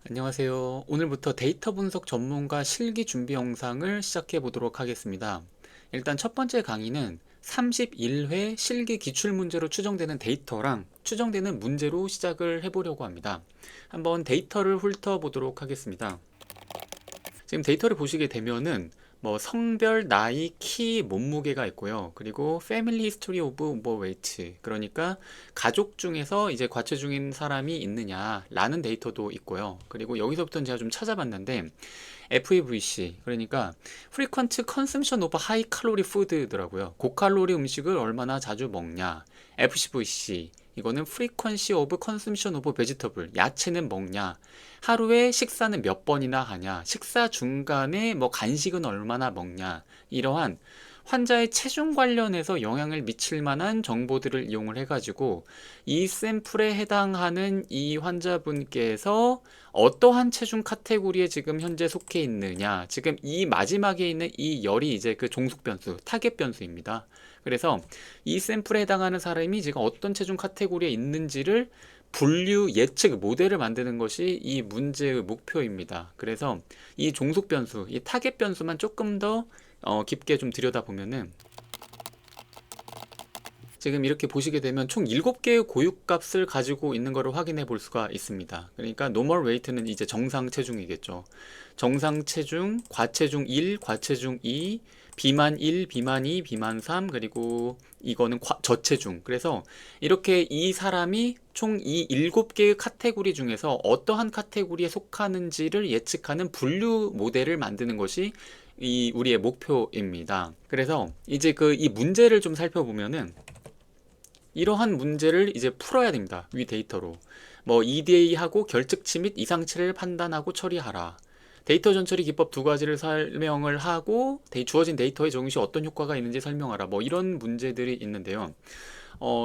안녕하세요. 오늘부터 데이터 분석 전문가 실기 준비 영상을 시작해 보도록 하겠습니다. 일단 첫 번째 강의는 31회 실기 기출문제로 추정되는 데이터랑 추정되는 문제로 시작을 해보려고 합니다. 한번 데이터를 훑어보도록 하겠습니다. 지금 데이터를 보시게 되면은 뭐 성별, 나이, 키, 몸무게가 있고요. 그리고 Family History of 뭐 Weight, 그러니까 가족 중에서 이제 과체중인 사람이 있느냐라는 데이터도 있고요. 그리고 여기서부터는 제가 좀 찾아봤는데 FEVC, 그러니까 Frequent Consumption of High Calorie Food더라고요. 고칼로리 음식을 얼마나 자주 먹냐. FCVC, 이거는 Frequency of Consumption of Vegetable, 야채는 먹냐. 하루에 식사는 몇 번이나 하냐. 식사 중간에 뭐 간식은 얼마나 먹냐. 이러한 환자의 체중 관련해서 영향을 미칠 만한 정보들을 이용을 해가지고 이 샘플에 해당하는 이 환자분께서 어떠한 체중 카테고리에 지금 현재 속해 있느냐. 지금 이 마지막에 있는 이 열이 이제 그 종속 변수, 타겟 변수입니다. 그래서 이 샘플에 해당하는 사람이 지금 어떤 체중 카테고리에 있는지를 분류 예측 모델을 만드는 것이 이 문제의 목표입니다. 그래서 이 종속 변수, 이 타겟 변수만 조금 더 깊게 좀 들여다보면은 지금 이렇게 보시게 되면 총 7개의 고유값을 가지고 있는 것을 확인해 볼 수가 있습니다. 그러니까 normal weight는 이제 정상 체중이겠죠. 정상 체중, 과체중 1, 과체중 2, 비만 1, 비만 2, 비만 3, 그리고 이거는 저체중. 그래서 이렇게 이 사람이 총 이 7개의 카테고리 중에서 어떠한 카테고리에 속하는지를 예측하는 분류 모델을 만드는 것이 이 우리의 목표입니다. 그래서 이제 그 이 문제를 좀 살펴보면은 이러한 문제를 이제 풀어야 됩니다. 위 데이터로. 뭐 EDA하고 결측치 및 이상치를 판단하고 처리하라. 데이터 전처리 기법 두 가지를 설명을 하고 주어진 데이터에 적용 시 어떤 효과가 있는지 설명하라. 뭐 이런 문제들이 있는데요.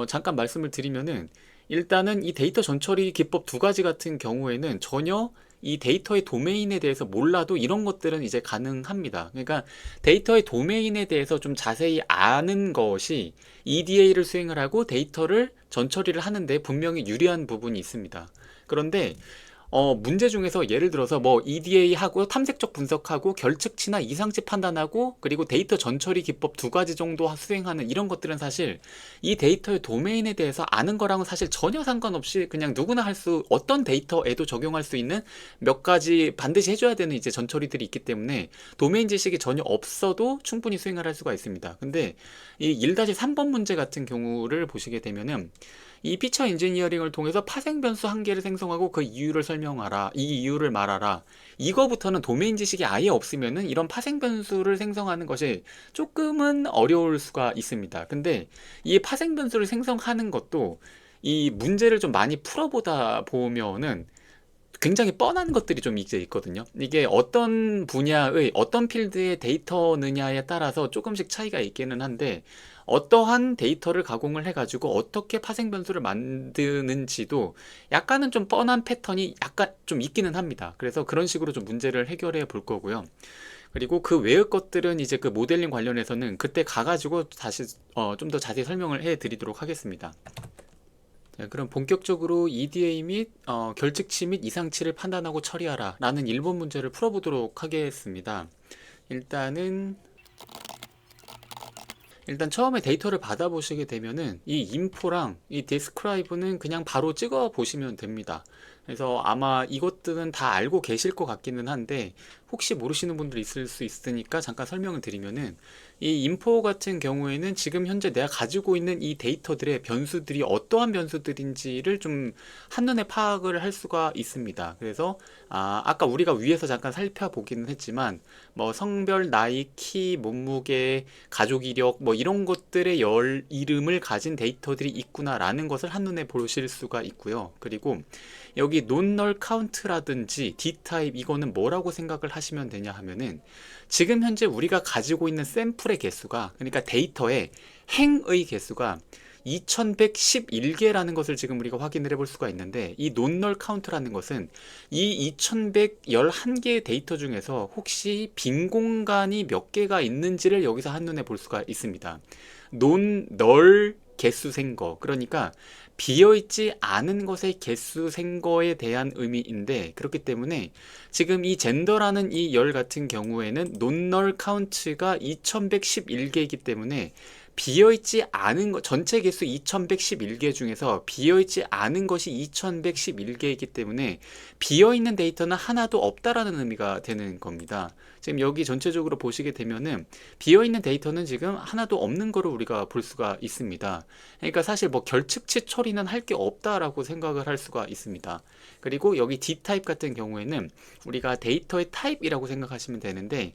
잠깐 말씀을 드리면은 일단은 이 데이터 전처리 기법 두 가지 같은 경우에는 전혀 이 데이터의 도메인에 대해서 몰라도 이런 것들은 이제 가능합니다. 그러니까 데이터의 도메인에 대해서 좀 자세히 아는 것이 EDA를 수행을 하고 데이터를 전처리를 하는데 분명히 유리한 부분이 있습니다. 그런데 문제 중에서 예를 들어서 뭐 EDA하고 탐색적 분석하고 결측치나 이상치 판단하고 그리고 데이터 전처리 기법 두 가지 정도 수행하는 이런 것들은 사실 이 데이터의 도메인에 대해서 아는 거랑은 사실 전혀 상관없이 그냥 누구나 할 수, 어떤 데이터에도 적용할 수 있는 몇 가지 반드시 해줘야 되는 이제 전처리들이 있기 때문에 도메인 지식이 전혀 없어도 충분히 수행을 할 수가 있습니다. 근데 이 1-3번 문제 같은 경우를 보시게 되면은 이 피처 엔지니어링을 통해서 파생 변수 한 개를 생성하고 그 이유를 설명하라. 이 이유를 말하라. 이거부터는 도메인 지식이 아예 없으면은 이런 파생 변수를 생성하는 것이 조금은 어려울 수가 있습니다. 근데 이 파생 변수를 생성하는 것도 이 문제를 좀 많이 풀어보다 보면은 굉장히 뻔한 것들이 좀 이제 있거든요. 이게 어떤 분야의 어떤 필드의 데이터느냐에 따라서 조금씩 차이가 있기는 한데 어떠한 데이터를 가공을 해가지고 어떻게 파생 변수를 만드는지도 약간은 좀 뻔한 패턴이 약간 좀 있기는 합니다. 그래서 그런 식으로 좀 문제를 해결해 볼 거고요. 그리고 그 외의 것들은 이제 그 모델링 관련해서는 그때 가가지고 다시 좀 더 자세히 설명을 해 드리도록 하겠습니다. 자, 그럼 본격적으로 EDA 및 결측치 및 이상치를 판단하고 처리하라 라는 1번 문제를 풀어보도록 하겠습니다. 일단은 일단 처음에 데이터를 받아보시게 되면은 이 인포랑 이 디스크라이브는 그냥 바로 찍어 보시면 됩니다. 그래서 아마 이것들은 다 알고 계실 것 같기는 한데 혹시 모르시는 분들 있을 수 있으니까 잠깐 설명을 드리면은 이 인포 같은 경우에는 지금 현재 내가 가지고 있는 이 데이터들의 변수들이 어떠한 변수들인지를 좀 한눈에 파악을 할 수가 있습니다. 그래서 아까 우리가 위에서 잠깐 살펴보기는 했지만 뭐 성별, 나이, 키, 몸무게, 가족 이력 뭐 이런 것들의 열 이름을 가진 데이터들이 있구나라는 것을 한눈에 보실 수가 있고요. 그리고 여기 논널 카운트라든지 D타입 이거는 뭐라고 생각을 하시면 되냐 하면은 지금 현재 우리가 가지고 있는 샘플의 개수가, 그러니까 데이터의 행의 개수가 2111개라는 것을 지금 우리가 확인을 해볼 수가 있는데 이 논널 카운트라는 것은 이 2111개의 데이터 중에서 혹시 빈 공간이 몇 개가 있는지를 여기서 한눈에 볼 수가 있습니다. 논널 개수 센 거, 그러니까 비어있지 않은 것의 개수 센 거에 대한 의미인데, 그렇기 때문에 지금 이 젠더라는 이 열 같은 경우에는 논널 카운트가 2111개이기 때문에 비어있지 않은 것, 전체 개수 2111개 중에서 비어있지 않은 것이 2111개이기 때문에 비어있는 데이터는 하나도 없다라는 의미가 되는 겁니다. 지금 여기 전체적으로 보시게 되면은 비어있는 데이터는 지금 하나도 없는 거를 우리가 볼 수가 있습니다. 그러니까 사실 뭐 결측치 처리는 할 게 없다라고 생각을 할 수가 있습니다. 그리고 여기 D타입 같은 경우에는 우리가 데이터의 타입이라고 생각하시면 되는데,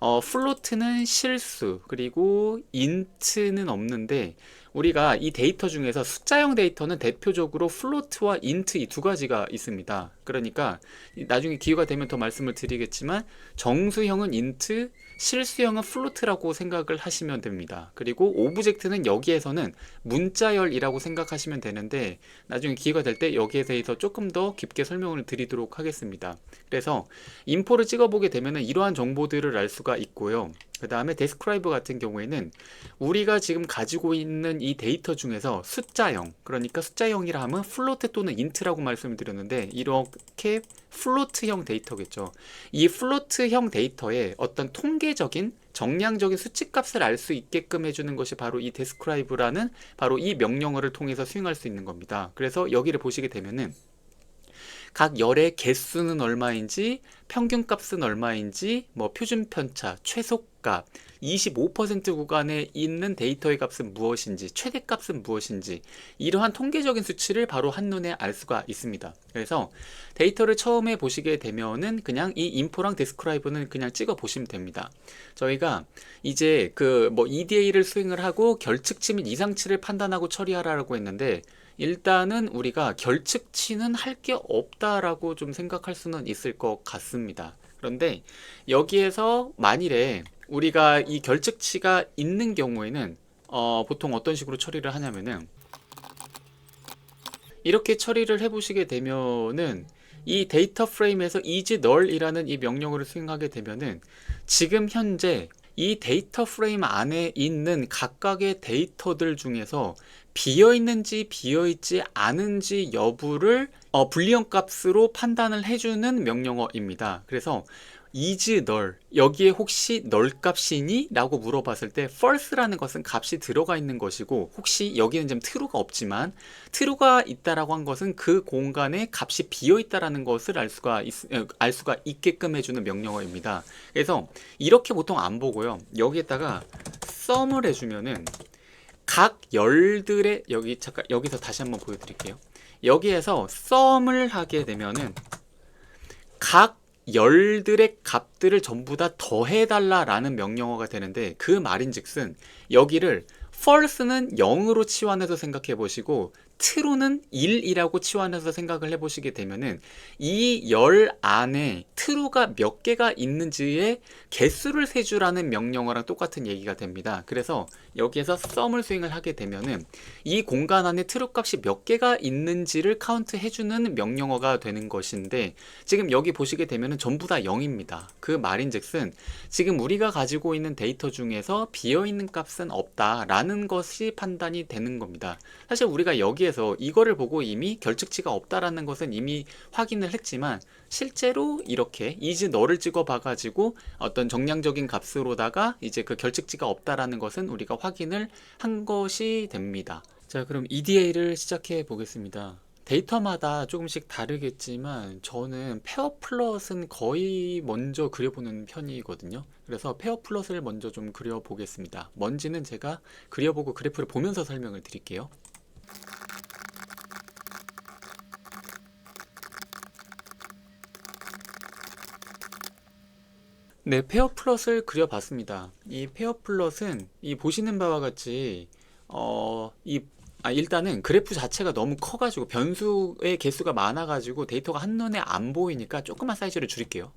플로트는 실수, 그리고 인트는 없는데, 우리가 이 데이터 중에서 숫자형 데이터는 대표적으로 플로트와 인트 이 두 가지가 있습니다. 그러니까 나중에 기회가 되면 더 말씀을 드리겠지만, 정수형은 인트, 실수형은 플로트라고 생각을 하시면 됩니다. 그리고 오브젝트는 여기에서는 문자열이라고 생각하시면 되는데, 나중에 기회가 될 때 여기에 대해서 조금 더 깊게 설명을 드리도록 하겠습니다. 그래서 인포를 찍어보게 되면 이러한 정보들을 알 수가 있고요. 그 다음에 데스크라이브 같은 경우에는 우리가 지금 가지고 있는 이 데이터 중에서 숫자형, 그러니까 숫자형이라 하면 플로트 또는 인트라고 말씀을 드렸는데, 이렇게 플로트형 데이터겠죠. 이 플로트형 데이터에 어떤 통계적인 정량적인 수치값을 알 수 있게끔 해주는 것이 바로 이 describe라는 바로 이 명령어를 통해서 수행할 수 있는 겁니다. 그래서 여기를 보시게 되면은 각 열의 개수는 얼마인지, 평균값은 얼마인지, 뭐 표준 편차, 최소값, 25% 구간에 있는 데이터의 값은 무엇인지, 최대값은 무엇인지, 이러한 통계적인 수치를 바로 한눈에 알 수가 있습니다. 그래서 데이터를 처음에 보시게 되면은 그냥 이 인포랑 데스크라이브는 그냥 찍어 보시면 됩니다. 저희가 이제 그 뭐 EDA를 수행을 하고 결측치 및 이상치를 판단하고 처리하라고 했는데, 일단은 우리가 결측치는 할 게 없다라고 좀 생각할 수는 있을 것 같습니다. 그런데 여기에서 만일에 우리가 이 결측치가 있는 경우에는 보통 어떤 식으로 처리를 하냐면은, 이렇게 처리를 해보시게 되면은 이 데이터 프레임에서 is null이라는 이 명령어를 수행하게 되면은 지금 현재 이 데이터 프레임 안에 있는 각각의 데이터들 중에서 비어있는지 비어있지 않은지 여부를 불리언 값으로 판단을 해주는 명령어입니다. 그래서 is null, 여기에 혹시 null 값이니? 라고 물어봤을 때 false라는 것은 값이 들어가 있는 것이고, 혹시 여기는 좀 true가 없지만 true가 있다라고 한 것은 그 공간에 값이 비어 있다라는 것을 알 수가 있게끔 해주는 명령어입니다. 그래서 이렇게 보통 안 보고요, 여기에다가 sum을 해주면은 각 열들의, 여기서 다시 한번 보여드릴게요. 여기에서 sum을 하게 되면은 각 열들의 값들을 전부 다 더해달라라는 명령어가 되는데, 그 말인즉슨 여기를 false는 0으로 치환해서 생각해 보시고 true는 1이라고 치환해서 생각을 해보시게 되면은 이 열 안에 true가 몇 개가 있는지의 개수를 세주라는 명령어랑 똑같은 얘기가 됩니다. 그래서 여기에서 sum을 수행을 하게 되면은 이 공간 안에 true 값이 몇 개가 있는지를 카운트 해주는 명령어가 되는 것인데, 지금 여기 보시게 되면은 전부 다 0입니다. 그 말인즉슨 지금 우리가 가지고 있는 데이터 중에서 비어있는 값은 없다라는 것이 판단이 되는 겁니다. 사실 우리가 여기에서 이거를 보고 이미 결측치가 없다라는 것은 이미 확인을 했지만, 실제로 이렇게 is null을 찍어 봐가지고 어떤 정량적인 값으로다가 이제 그 결측치가 없다라는 것은 우리가 확인을 한 것이 됩니다. 자, 그럼 EDA를 시작해 보겠습니다. 데이터마다 조금씩 다르겠지만 저는 페어 플롯은 거의 먼저 그려보는 편이거든요. 그래서 페어 플롯을 먼저 좀 그려보겠습니다. 뭔지는 제가 그려보고 그래프를 보면서 설명을 드릴게요. 네, 페어 플롯을 그려봤습니다. 이 페어 플롯은 이 보시는 바와 같이 일단은 그래프 자체가 너무 커가지고 변수의 개수가 많아가지고 데이터가 한눈에 안 보이니까 조금만 사이즈를 줄일게요.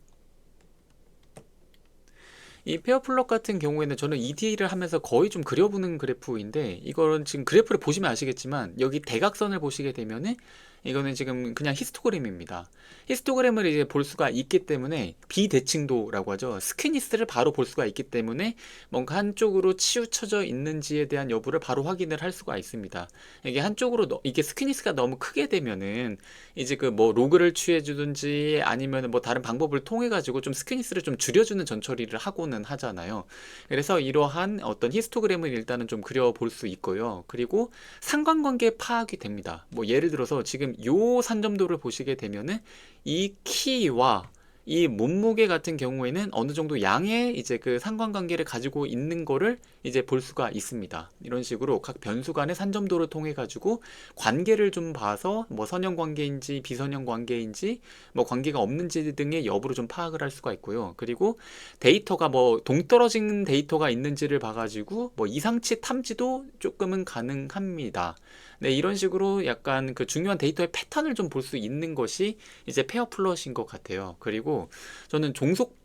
이 페어플롯 같은 경우에는 저는 EDA를 하면서 거의 좀 그려보는 그래프인데, 이거는 지금 그래프를 보시면 아시겠지만 여기 대각선을 보시게 되면은 이거는 지금 그냥 히스토그램입니다. 히스토그램을 이제 볼 수가 있기 때문에 비대칭도라고 하죠. 스키니스를 바로 볼 수가 있기 때문에 뭔가 한쪽으로 치우쳐져 있는지에 대한 여부를 바로 확인을 할 수가 있습니다. 이게 한쪽으로 이게 스키니스가 너무 크게 되면은 이제 그 뭐 로그를 취해주든지 아니면 뭐 다른 방법을 통해 가지고 좀 스키니스를 좀 줄여주는 전처리를 하고는 하잖아요. 그래서 이러한 어떤 히스토그램을 일단은 좀 그려볼 수 있고요. 그리고 상관관계 파악이 됩니다. 뭐 예를 들어서 지금 요 산점도를 보시게 되면은 이 키와 이 몸무게 같은 경우에는 어느 정도 양의 이제 그 상관관계를 가지고 있는 거를 이제 볼 수가 있습니다. 이런 식으로 각 변수 간의 산점도를 통해 가지고 관계를 좀 봐서 뭐 선형 관계인지 비선형 관계인지 뭐 관계가 없는지 등의 여부를 좀 파악을 할 수가 있고요. 그리고 데이터가 뭐 동떨어진 데이터가 있는지를 봐가지고 뭐 이상치 탐지도 조금은 가능합니다. 네, 이런 식으로 약간 그 중요한 데이터의 패턴을 좀 볼 수 있는 것이 이제 페어 플롯인 것 같아요. 그리고 저는 종속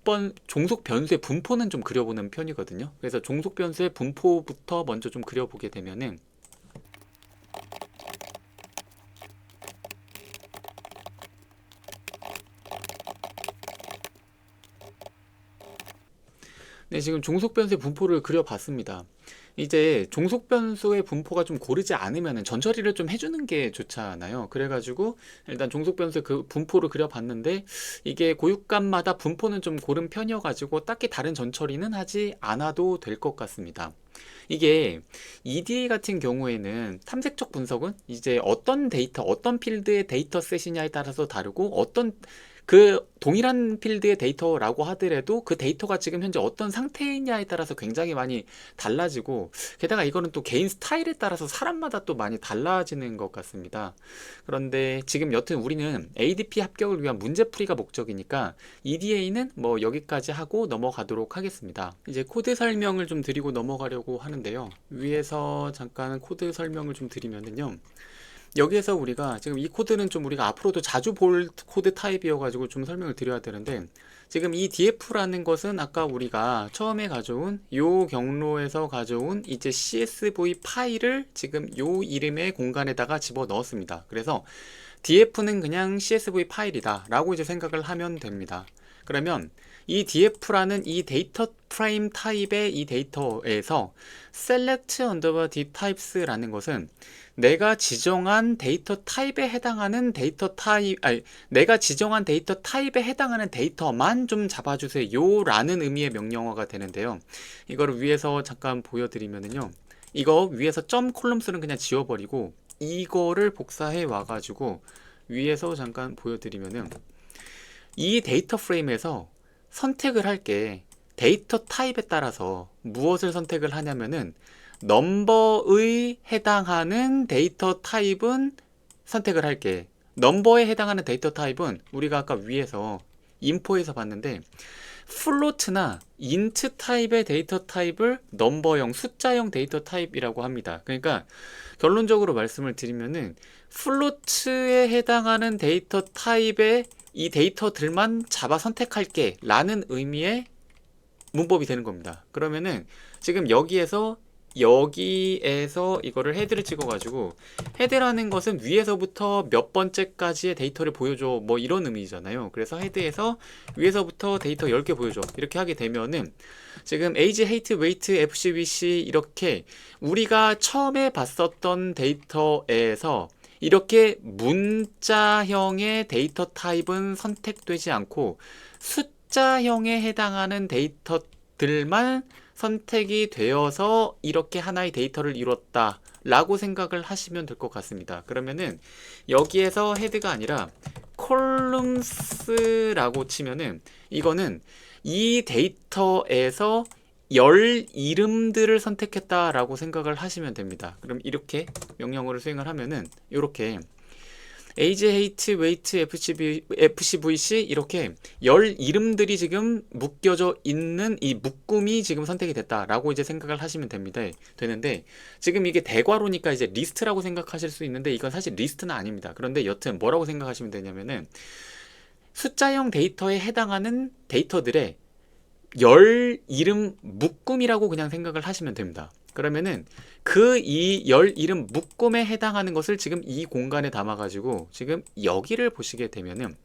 변수의 분포는 좀 그려보는 편이거든요. 그래서 종속 변수의 분포부터 먼저 좀 그려보게 되면은 네, 지금 종속 변수의 분포를 그려봤습니다. 이제 종속 변수의 분포가 좀 고르지 않으면 전처리를 좀 해주는 게 좋잖아요. 그래가지고 일단 종속 변수의 그 분포를 그려봤는데 이게 고유값마다 분포는 좀 고른 편이어가지고 딱히 다른 전처리는 하지 않아도 될 것 같습니다. 이게 EDA 같은 경우에는 탐색적 분석은 이제 어떤 데이터, 어떤 필드의 데이터 셋이냐에 따라서 다르고 어떤 그 동일한 필드의 데이터라고 하더라도 그 데이터가 지금 현재 어떤 상태이냐에 따라서 굉장히 많이 달라지고 게다가 이거는 또 개인 스타일에 따라서 사람마다 또 많이 달라지는 것 같습니다. 그런데 지금 여튼 우리는 ADP 합격을 위한 문제풀이가 목적이니까 EDA는 뭐 여기까지 하고 넘어가도록 하겠습니다. 이제 코드 설명을 좀 드리고 넘어가려고 하는데요. 위에서 잠깐 코드 설명을 좀 드리면은요. 여기에서 우리가 지금 이 코드는 좀 우리가 앞으로도 자주 볼 코드 타입이어 가지고 좀 설명을 드려야 되는데 지금 이 df라는 것은 아까 우리가 처음에 가져온 요 경로에서 가져온 이제 csv 파일을 지금 요 이름의 공간에다가 집어 넣었습니다. 그래서 df는 그냥 csv 파일이다 라고 이제 생각을 하면 됩니다. 그러면 이 df라는 이 데이터 프레임 타입의 이 데이터에서 select underbar d types라는 것은 내가 지정한 데이터 타입에 해당하는 데이터 타입, 아니, 내가 지정한 데이터 타입에 해당하는 데이터만 좀 잡아주세요 라는 의미의 명령어가 되는데요. 이거를 위에서 잠깐 보여드리면은요. 이거 위에서 점 콜럼스는 그냥 지워버리고 이거를 복사해 와가지고 위에서 잠깐 보여드리면은 이 데이터 프레임에서 선택을 할 게 데이터 타입에 따라서 무엇을 선택을 하냐면은 넘버의 해당하는 데이터 타입은 선택을 할게. 넘버에 해당하는 데이터 타입은 우리가 아까 위에서 인포에서 봤는데 플로트나 인트 타입의 데이터 타입을 넘버형, 숫자형 데이터 타입이라고 합니다. 그러니까 결론적으로 말씀을 드리면은 플로트에 해당하는 데이터 타입의 이 데이터들만 잡아 선택할게 라는 의미의 문법이 되는 겁니다. 그러면은 지금 여기에서 이거를 헤드를 찍어가지고 헤드라는 것은 위에서부터 몇 번째까지의 데이터를 보여줘 뭐 이런 의미잖아요. 그래서 헤드에서 위에서부터 데이터 10개 보여줘 이렇게 하게 되면은 지금 age, height, weight, FCVC 이렇게 우리가 처음에 봤었던 데이터에서 이렇게 문자형의 데이터 타입은 선택되지 않고 숫자형에 해당하는 데이터들만 선택이 되어서 이렇게 하나의 데이터를 이뤘다 라고 생각을 하시면 될 것 같습니다. 그러면은 여기에서 헤드가 아니라 콜럼스라고 치면은 이거는 이 데이터에서 열 이름들을 선택했다라고 생각을 하시면 됩니다. 그럼 이렇게 명령어를 수행을 하면은 이렇게 age, height, weight, FCVC 이렇게 열 이름들이 지금 묶여져 있는 이 묶음이 지금 선택이 됐다라고 이제 생각을 하시면 되는데 지금 이게 대괄호니까 이제 리스트라고 생각하실 수 있는데 이건 사실 리스트는 아닙니다. 그런데 여튼 뭐라고 생각하시면 되냐면은 숫자형 데이터에 해당하는 데이터들의 열 이름 묶음이라고 그냥 생각을 하시면 됩니다. 그러면은 그 이 열 이름 묶음에 해당하는 것을 지금 이 공간에 담아가지고 지금 여기를 보시게 되면은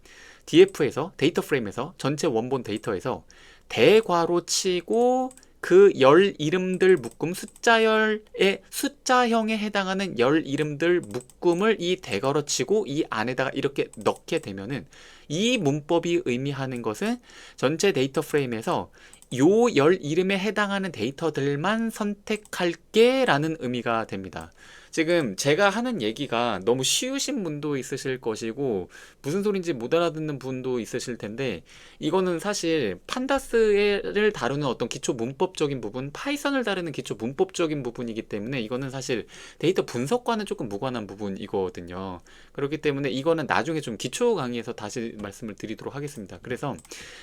DF에서 데이터 프레임에서 전체 원본 데이터에서 대괄호 치고 그 열 이름들 묶음 숫자열의 숫자형에 해당하는 열 이름들 묶음을 이 대괄호 치고 이 안에다가 이렇게 넣게 되면은 이 문법이 의미하는 것은 전체 데이터 프레임에서 요 열 이름에 해당하는 데이터들만 선택할게 라는 의미가 됩니다. 지금 제가 하는 얘기가 너무 쉬우신 분도 있으실 것이고 무슨 소린지 못 알아듣는 분도 있으실 텐데 이거는 사실 판다스를 다루는 어떤 기초 문법적인 부분, 파이썬을 다루는 기초 문법적인 부분이기 때문에 이거는 사실 데이터 분석과는 조금 무관한 부분이거든요. 그렇기 때문에 이거는 나중에 좀 기초 강의에서 다시 말씀을 드리도록 하겠습니다. 그래서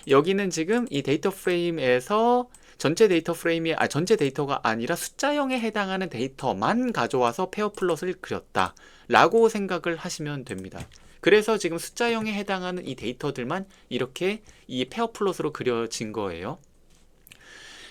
여기는 지금 이 데이터 프레임에서 전체 데이터가 아니라 숫자형에 해당하는 데이터만 가져와서 페어 플롯을 그렸다 라고 생각을 하시면 됩니다. 그래서 지금 숫자형에 해당하는 이 데이터들만 이렇게 이 페어 플롯으로 그려진 거예요.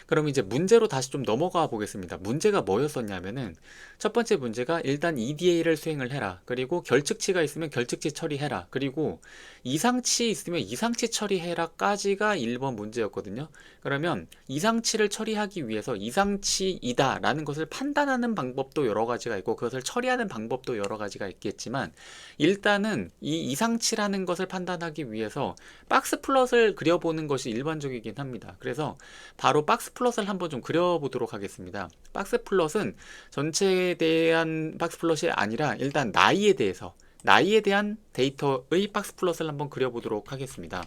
그럼 이제 문제로 다시 좀 넘어가 보겠습니다. 문제가 뭐였었냐면은 첫 번째 문제가 일단 EDA를 수행을 해라. 그리고 결측치가 있으면 결측치 처리해라. 그리고 이상치 있으면 이상치 처리해라까지가 1번 문제였거든요. 그러면 이상치를 처리하기 위해서 이상치이다 라는 것을 판단하는 방법도 여러 가지가 있고 그것을 처리하는 방법도 여러 가지가 있겠지만 일단은 이 이상치라는 것을 판단하기 위해서 박스 플롯을 그려보는 것이 일반적이긴 합니다. 그래서 바로 박스 플롯을 한번 좀 그려보도록 하겠습니다. 박스 플롯은 전체에 대한 박스 플롯이 아니라 일단 나이에 대한 데이터의 박스 플롯을 한번 그려보도록 하겠습니다.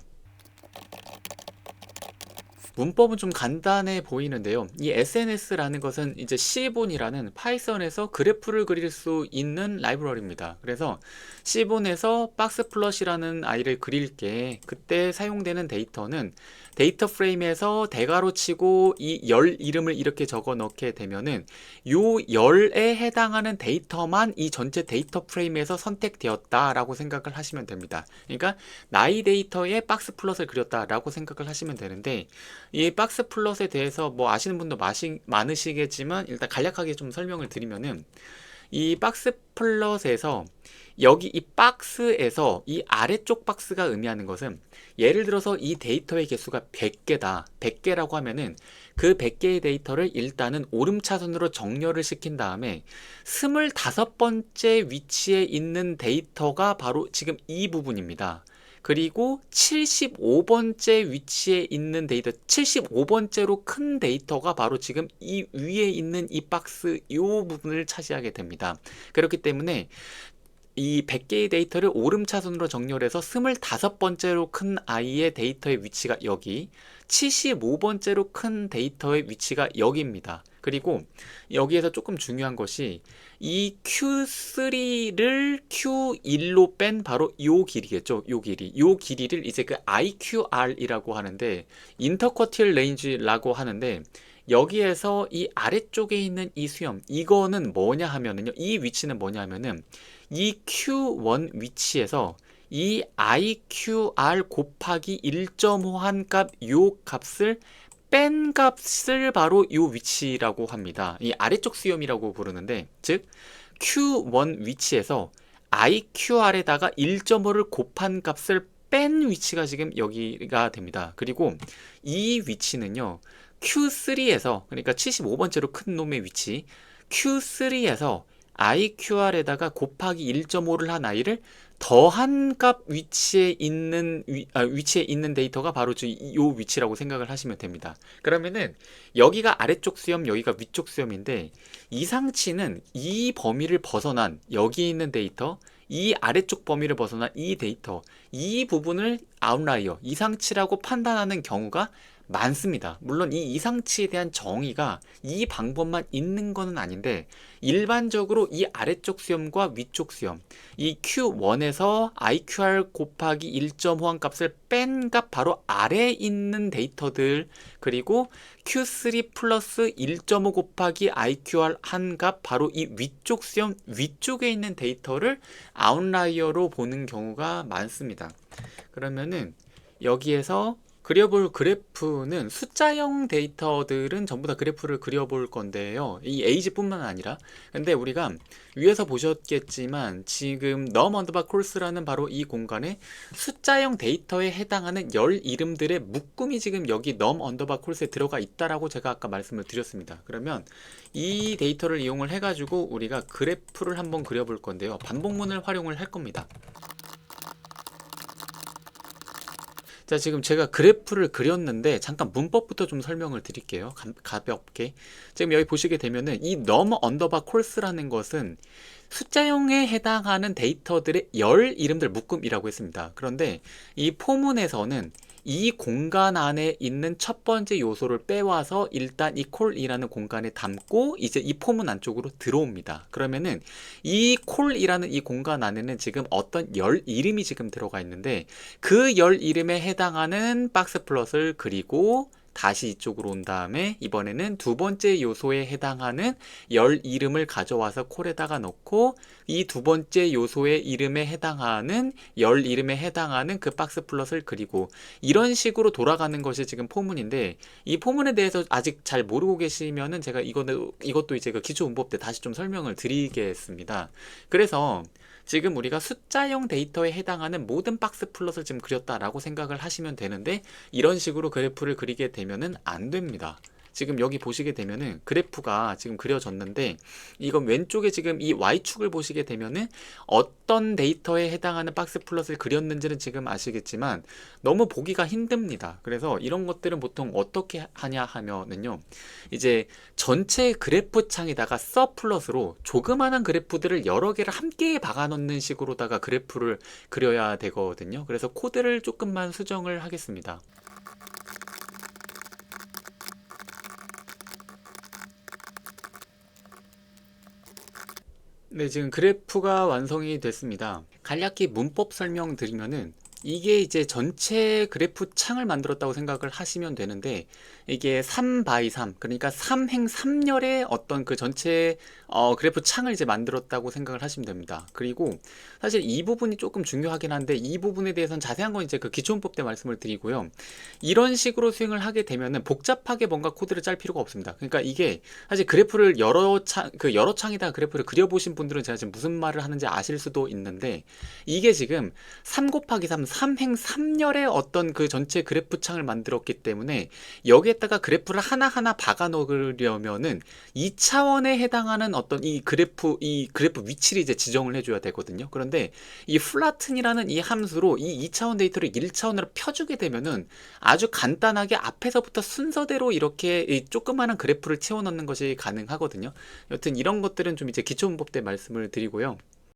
문법은 좀 간단해 보이는데요. 이 SNS라는 것은 이제 C본이라는 파이썬에서 그래프를 그릴 수 있는 라이브러리입니다. 그래서 C본에서 박스 플롯이라는 아이를 그릴게 그때 사용되는 데이터는 데이터 프레임에서 대괄호 치고 이 열 이름을 이렇게 적어 넣게 되면은 요 열에 해당하는 데이터만 이 전체 데이터 프레임에서 선택되었다라고 생각을 하시면 됩니다. 그러니까 나이 데이터에 박스 플롯을 그렸다라고 생각을 하시면 되는데 이 박스 플롯에 대해서 뭐 아시는 분도 많으시겠지만 일단 간략하게 좀 설명을 드리면은 이 박스 플롯에서 여기 이 박스에서 이 아래쪽 박스가 의미하는 것은 예를 들어서 이 데이터의 개수가 100개다. 100개라고 하면은 그 100개의 데이터를 일단은 오름차순으로 정렬을 시킨 다음에 25번째 위치에 있는 데이터가 바로 지금 이 부분입니다. 그리고 75번째 위치에 있는 데이터, 75번째로 큰 데이터가 바로 지금 이 위에 있는 이 박스 이 부분을 차지하게 됩니다. 그렇기 때문에 이 100개의 데이터를 오름차순으로 정렬해서 25번째로 큰 아이의 데이터의 위치가 여기, 75번째로 큰 데이터의 위치가 여기입니다. 그리고 여기에서 조금 중요한 것이 이 Q3를 Q1로 뺀 바로 요 길이겠죠. 요 길이. 요 길이를 이제 그 IQR이라고 하는데 인터쿼티얼 레인지라고 하는데 여기에서 이 아래쪽에 있는 이 수염 이거는 뭐냐 하면은요. 이 위치는 뭐냐 하면은 이 Q1 위치에서 이 IQR 곱하기 1.5한 값 요 값을 뺀 값을 바로 요 위치라고 합니다. 이 아래쪽 수염이라고 부르는데 즉 Q1 위치에서 IQR에다가 1.5를 곱한 값을 뺀 위치가 지금 여기가 됩니다. 그리고 이 위치는요. Q3에서 그러니까 75번째로 큰 놈의 위치 Q3에서 IQR에다가 곱하기 1.5를 한 아이를 더한 값 위치에 있는 위치에 있는 데이터가 바로 이 위치라고 생각을 하시면 됩니다. 그러면은 여기가 아래쪽 수염, 여기가 위쪽 수염인데 이상치는 이 범위를 벗어난 여기 있는 데이터, 이 아래쪽 범위를 벗어난 이 데이터, 이 부분을 아웃라이어, 이상치라고 판단하는 경우가 많습니다. 물론 이 이상치에 대한 정의가 이 방법만 있는 것은 아닌데 일반적으로 이 아래쪽 수염과 위쪽 수염 이 Q1에서 IQR 곱하기 1.5한 값을 뺀 값 바로 아래에 있는 데이터들 그리고 Q3 플러스 1.5 곱하기 IQR 한 값 바로 이 위쪽 수염 위쪽에 있는 데이터를 아웃라이어로 보는 경우가 많습니다. 그러면은 여기에서 그려볼 그래프는 숫자형 데이터들은 전부 다 그래프를 그려볼 건데요. 이 에이지뿐만 아니라. 근데 우리가 위에서 보셨겠지만 지금 num 언더바 course라는 바로 이 공간에 숫자형 데이터에 해당하는 열 이름들의 묶음이 지금 여기 num 언더바 course에 들어가 있다라고 제가 아까 말씀을 드렸습니다. 그러면 이 데이터를 이용을 해가지고 우리가 그래프를 한번 그려볼 건데요. 반복문을 활용을 할 겁니다. 자, 지금 제가 그래프를 그렸는데 잠깐 문법부터 좀 설명을 드릴게요. 가볍게. 지금 여기 보시게 되면은 이 num 언더바 course라는 것은 숫자형에 해당하는 데이터들의 열 이름들 묶음이라고 했습니다. 그런데 이 포문에서는 이 공간 안에 있는 첫 번째 요소를 빼와서 일단 이 콜이라는 공간에 담고 이제 이 포문 안쪽으로 들어옵니다. 그러면은 이 콜이라는 이 공간 안에는 지금 어떤 열 이름이 지금 들어가 있는데 그 열 이름에 해당하는 박스 플롯을 그리고 다시 이쪽으로 온 다음에 이번에는 두 번째 요소에 해당하는 열 이름을 가져와서 콜에다가 넣고 이 두 번째 요소의 이름에 해당하는 열 이름에 해당하는 그 박스 플롯을 그리고 이런 식으로 돌아가는 것이 지금 포문인데 이 포문에 대해서 아직 잘 모르고 계시면은 제가 이것도 이제 그 기초 문법 때 다시 좀 설명을 드리겠습니다. 그래서 지금 우리가 숫자형 데이터에 해당하는 모든 박스 플롯을 지금 그렸다라고 생각을 하시면 되는데 이런 식으로 그래프를 그리게 되면은 안 됩니다. 지금 여기 보시게 되면은 그래프가 지금 그려졌는데 이건 왼쪽에 지금 이 Y축을 보시게 되면은 어떤 데이터에 해당하는 박스 플롯을 그렸는지는 지금 아시겠지만 너무 보기가 힘듭니다. 그래서 이런 것들은 보통 어떻게 하냐 하면은요. 이제 전체 그래프 창에다가 서플롯으로 조그만한 그래프들을 여러 개를 함께 박아 놓는 식으로다가 그래프를 그려야 되거든요. 그래서 코드를 조금만 수정을 하겠습니다. 네, 지금 그래프가 완성이 됐습니다. 간략히 문법 설명 드리면은 이게 이제 전체 그래프 창을 만들었다고 생각을 하시면 되는데 이게 3 by 3 그러니까 3행 3열의 어떤 그 전체 그래프 창을 이제 만들었다고 생각을 하시면 됩니다. 그리고 사실 이 부분이 조금 중요하긴 한데 이 부분에 대해서는 자세한 건 이제 그 기초문법 때 말씀을 드리고요. 이런 식으로 수행을 하게 되면은 복잡하게 뭔가 코드를 짤 필요가 없습니다. 그러니까 이게 사실 그래프를 여러 창에다가 그래프를 그려보신 분들은 제가 지금 무슨 말을 하는지 아실 수도 있는데 이게 지금 3 곱하기 3 3행 3열의 어떤 그 전체 그래프 창을 만들었기 때문에 여기에다가 그래프를 하나하나 박아 넣으려면은 2차원에 해당하는 어떤 이 그래프 위치를 이제 지정을 해줘야 되거든요. 그런데 이 flatten이라는 이 함수로 이 2차원 데이터를 1차원으로 펴주게 되면은 아주 간단하게 앞에서부터 순서대로 이렇게 이 조그마한 그래프를 채워 넣는 것이 가능하거든요. 여튼 이런 것들은 좀 이제 기초 문법 때 말씀을 드리고요.